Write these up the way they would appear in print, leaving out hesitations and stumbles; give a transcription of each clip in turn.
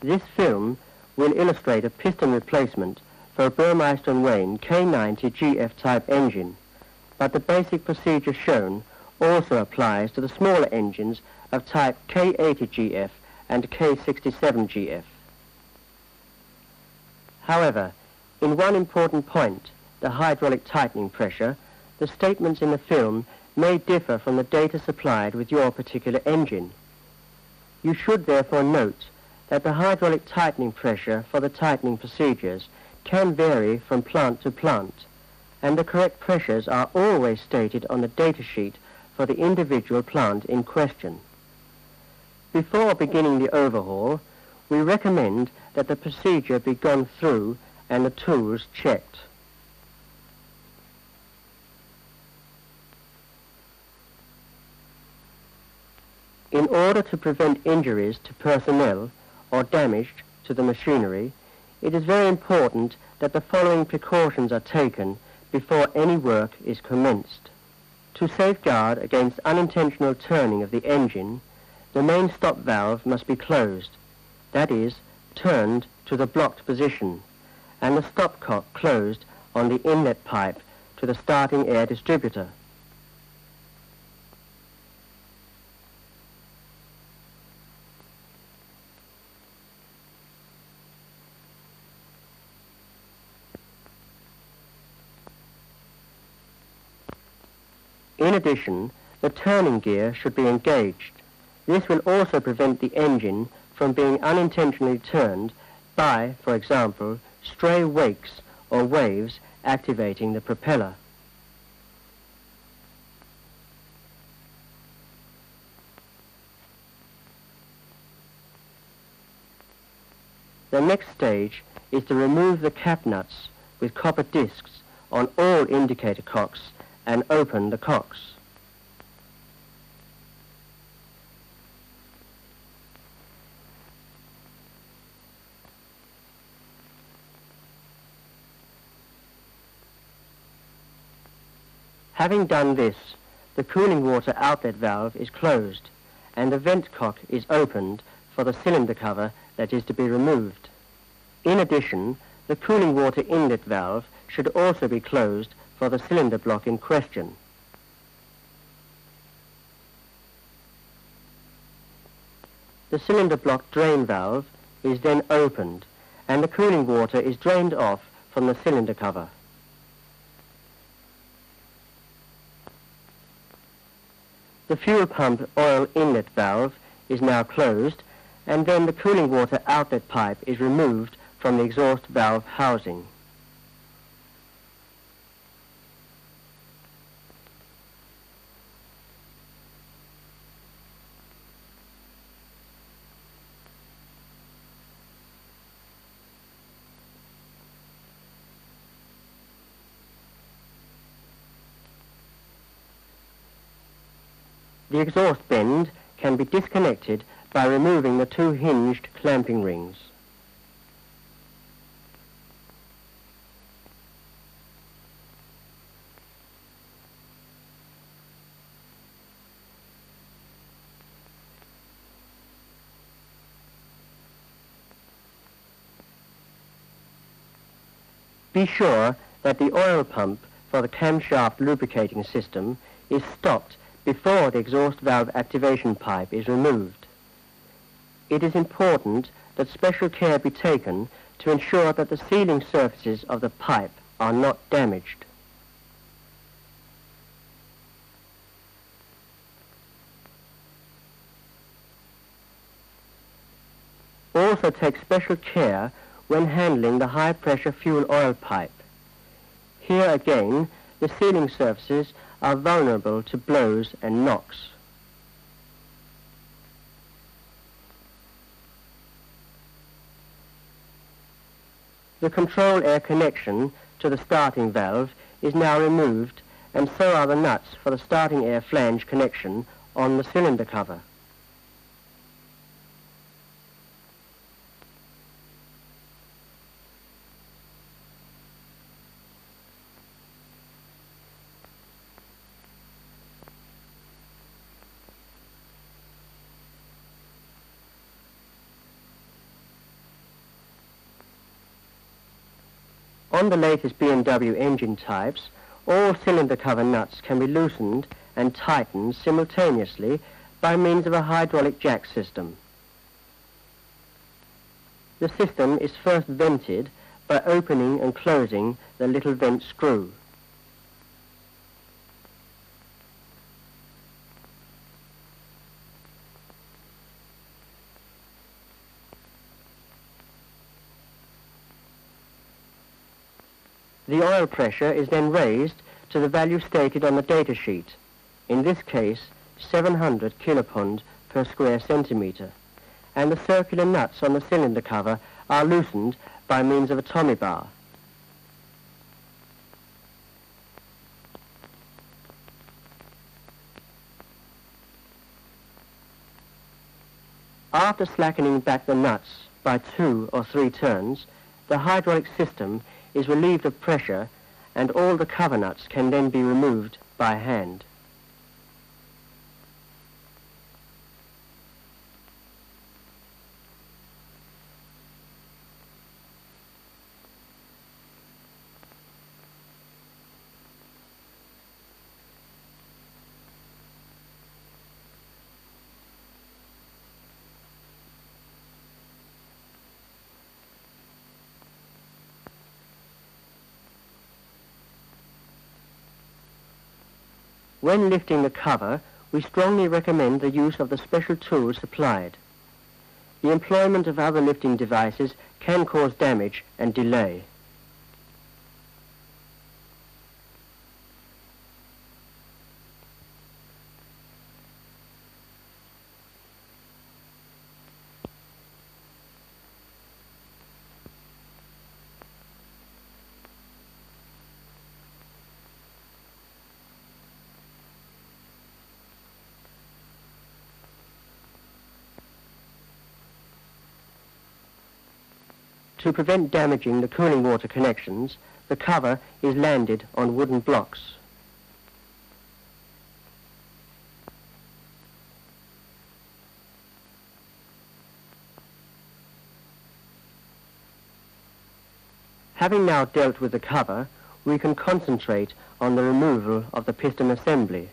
This film will illustrate a piston replacement for a Burmeister & Wain K90 GF type engine, but the basic procedure shown also applies to the smaller engines of type K80 GF and K67 GF. However, in one important point, the hydraulic tightening pressure, the statements in the film may differ from the data supplied with your particular engine. You should therefore note that the hydraulic tightening pressure for the tightening procedures can vary from plant to plant, and the correct pressures are always stated on the data sheet for the individual plant in question. Before beginning the overhaul, we recommend that the procedure be gone through and the tools checked. In order to prevent injuries to personnel or damage to the machinery, it is very important that the following precautions are taken before any work is commenced. To safeguard against unintentional turning of the engine, the main stop valve must be closed, that is, turned to the blocked position, and the stopcock closed on the inlet pipe to the starting air distributor. In addition, the turning gear should be engaged. This will also prevent the engine from being unintentionally turned by, for example, stray wakes or waves activating the propeller. The next stage is to remove the cap nuts with copper discs on all indicator cocks and open the cocks. Having done this, the cooling water outlet valve is closed and the vent cock is opened for the cylinder cover that is to be removed. In addition, the cooling water inlet valve should also be closed for the cylinder block in question. The cylinder block drain valve is then opened and the cooling water is drained off from the cylinder cover. The fuel pump oil inlet valve is now closed, and then the cooling water outlet pipe is removed from the exhaust valve housing. The exhaust bend can be disconnected by removing the two hinged clamping rings. Be sure that the oil pump for the camshaft lubricating system is stopped before the exhaust valve activation pipe is removed. It is important that special care be taken to ensure that the sealing surfaces of the pipe are not damaged. Also take special care when handling the high-pressure fuel oil pipe. Here again, the sealing surfaces are vulnerable to blows and knocks. The control air connection to the starting valve is now removed, and so are the nuts for the starting air flange connection on the cylinder cover. On the latest BMW engine types, all cylinder cover nuts can be loosened and tightened simultaneously by means of a hydraulic jack system. The system is first vented by opening and closing the little vent screw. The oil pressure is then raised to the value stated on the data sheet, in this case 700 kilopond per square centimetre, and the circular nuts on the cylinder cover are loosened by means of a Tommy bar. After slackening back the nuts by 2 or 3 turns, the hydraulic system is relieved of pressure and all the cover nuts can then be removed by hand. When lifting the cover, we strongly recommend the use of the special tools supplied. The employment of other lifting devices can cause damage and delay. To prevent damaging the cooling water connections, the cover is landed on wooden blocks. Having now dealt with the cover, we can concentrate on the removal of the piston assembly.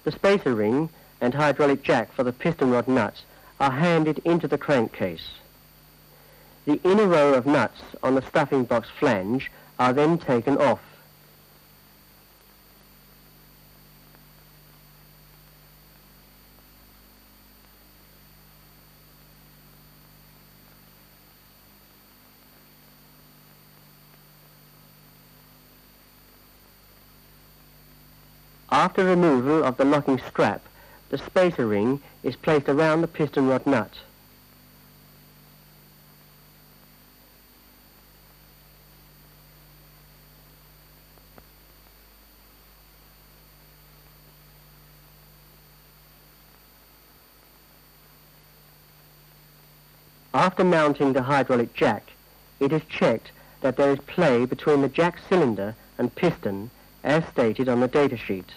The spacer ring and hydraulic jack for the piston rod nuts are handed into the crankcase. The inner row of nuts on the stuffing box flange are then taken off. After removal of the locking strap, the spacer ring is placed around the piston rod nut. After mounting the hydraulic jack, it is checked that there is play between the jack cylinder and piston as stated on the data sheet.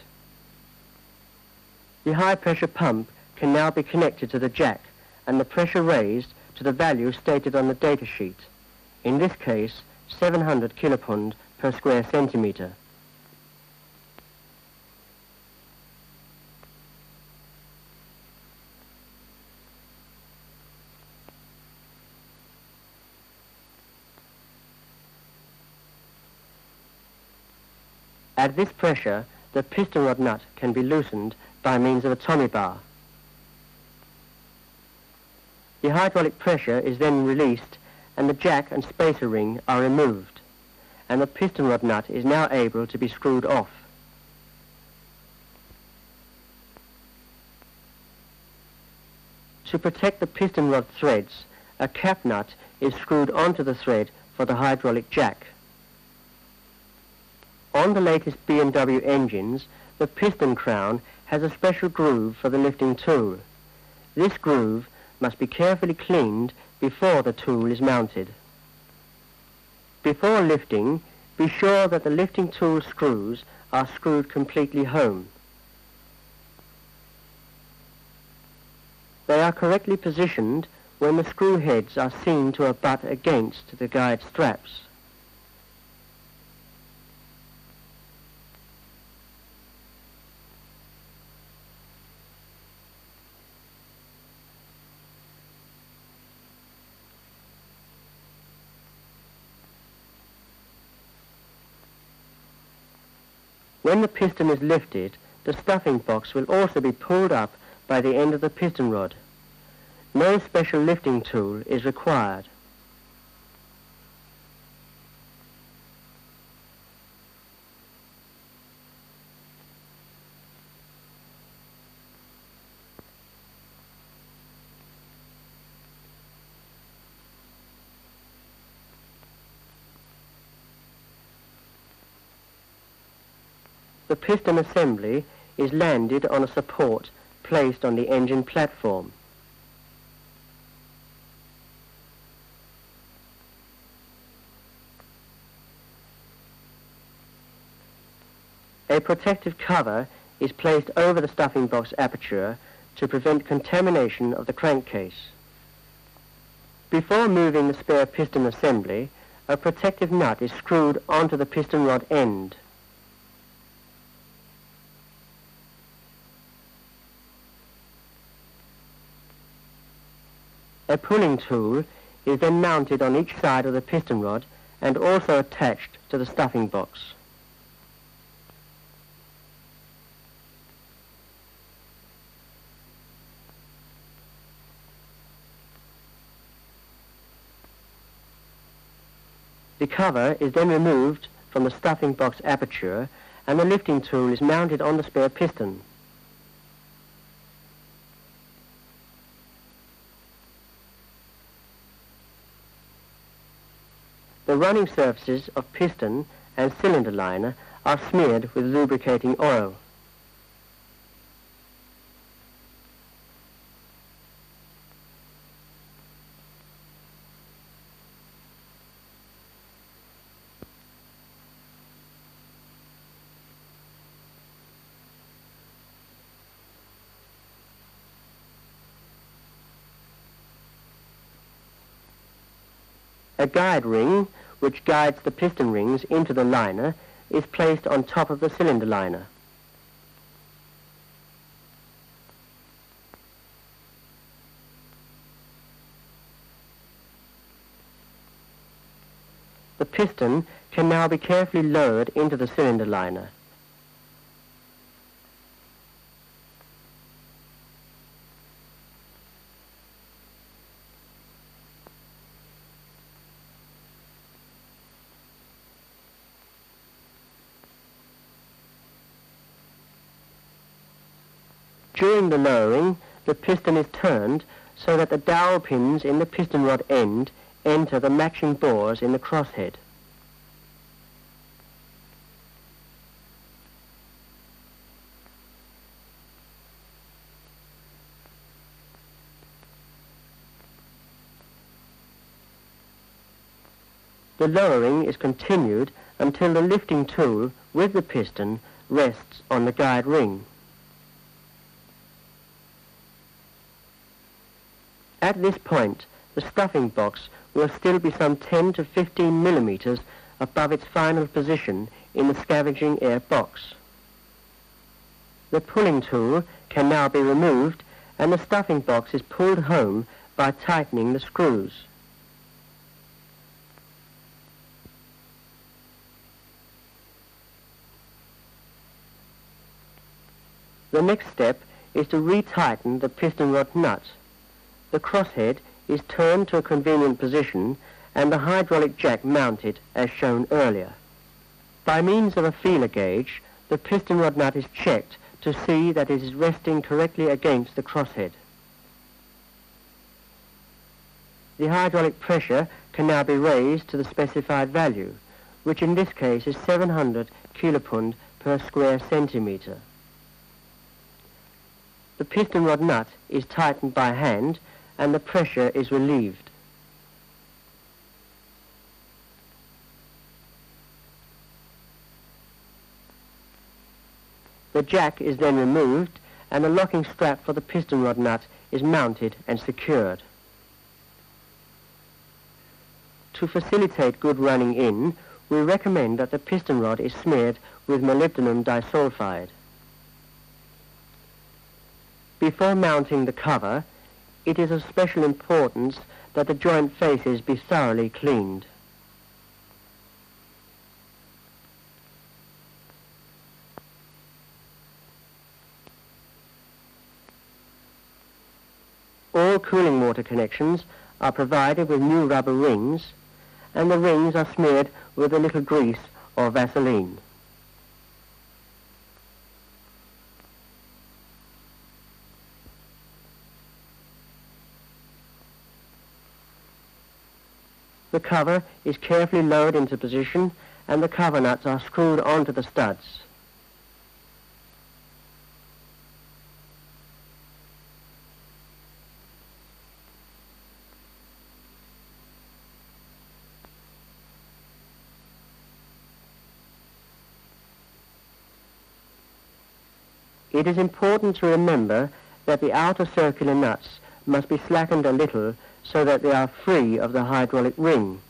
The high-pressure pump can now be connected to the jack and the pressure raised to the value stated on the data sheet, in this case 700 kilopond per square centimetre. At this pressure, the piston rod nut can be loosened by means of a Tommy bar. The hydraulic pressure is then released and the jack and spacer ring are removed, and the piston rod nut is now able to be screwed off. To protect the piston rod threads, a cap nut is screwed onto the thread for the hydraulic jack. On the latest BMW engines, the piston crown has a special groove for the lifting tool. This groove must be carefully cleaned before the tool is mounted. Before lifting, be sure that the lifting tool screws are screwed completely home. They are correctly positioned when the screw heads are seen to abut against the guide straps. When the piston is lifted, the stuffing box will also be pulled up by the end of the piston rod. No special lifting tool is required. The piston assembly is landed on a support placed on the engine platform. A protective cover is placed over the stuffing box aperture to prevent contamination of the crankcase. Before moving the spare piston assembly, a protective nut is screwed onto the piston rod end. A pulling tool is then mounted on each side of the piston rod and also attached to the stuffing box. The cover is then removed from the stuffing box aperture and the lifting tool is mounted on the spare piston. The running surfaces of piston and cylinder liner are smeared with lubricating oil. A guide ring, which guides the piston rings into the liner, is placed on top of the cylinder liner. The piston can now be carefully lowered into the cylinder liner. During the lowering, the piston is turned so that the dowel pins in the piston rod end enter the matching bores in the crosshead. The lowering is continued until the lifting tool with the piston rests on the guide ring. At this point, the stuffing box will still be some 10 to 15 millimeters above its final position in the scavenging air box. The pulling tool can now be removed and the stuffing box is pulled home by tightening the screws. The next step is to retighten the piston rod nut. The crosshead is turned to a convenient position and the hydraulic jack mounted as shown earlier. By means of a feeler gauge, the piston rod nut is checked to see that it is resting correctly against the crosshead. The hydraulic pressure can now be raised to the specified value, which in this case is 700 kilopond per square centimeter. The piston rod nut is tightened by hand and the pressure is relieved. The jack is then removed and a locking strap for the piston rod nut is mounted and secured. To facilitate good running in, we recommend that the piston rod is smeared with molybdenum disulfide. Before mounting the cover, it is of special importance that the joint faces be thoroughly cleaned. All cooling water connections are provided with new rubber rings, and the rings are smeared with a little grease or Vaseline. The cover is carefully lowered into position and the cover nuts are screwed onto the studs. It is important to remember that the outer circular nuts must be slackened a little so that they are free of the hydraulic ring.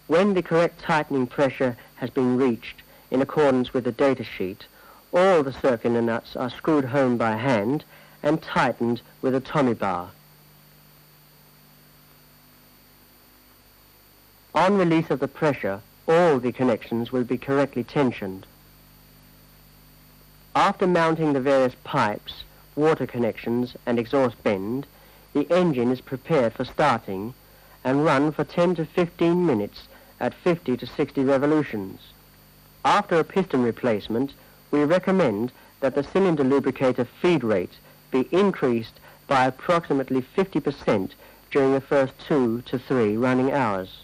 When the correct tightening pressure has been reached in accordance with the data sheet, all the circular nuts are screwed home by hand and tightened with a Tommy bar. On release of the pressure, all the connections will be correctly tensioned. After mounting the various pipes, water connections and exhaust bend, the engine is prepared for starting and run for 10 to 15 minutes at 50 to 60 revolutions. After a piston replacement, we recommend that the cylinder lubricator feed rate be increased by approximately 50% during the first 2 to 3 running hours.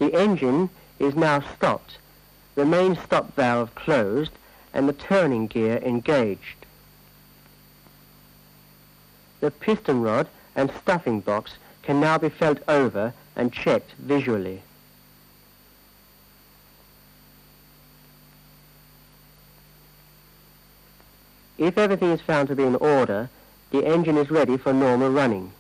The engine is now stopped, the main stop valve closed and the turning gear engaged. The piston rod and stuffing box can now be felt over and checked visually. If everything is found to be in order, the engine is ready for normal running.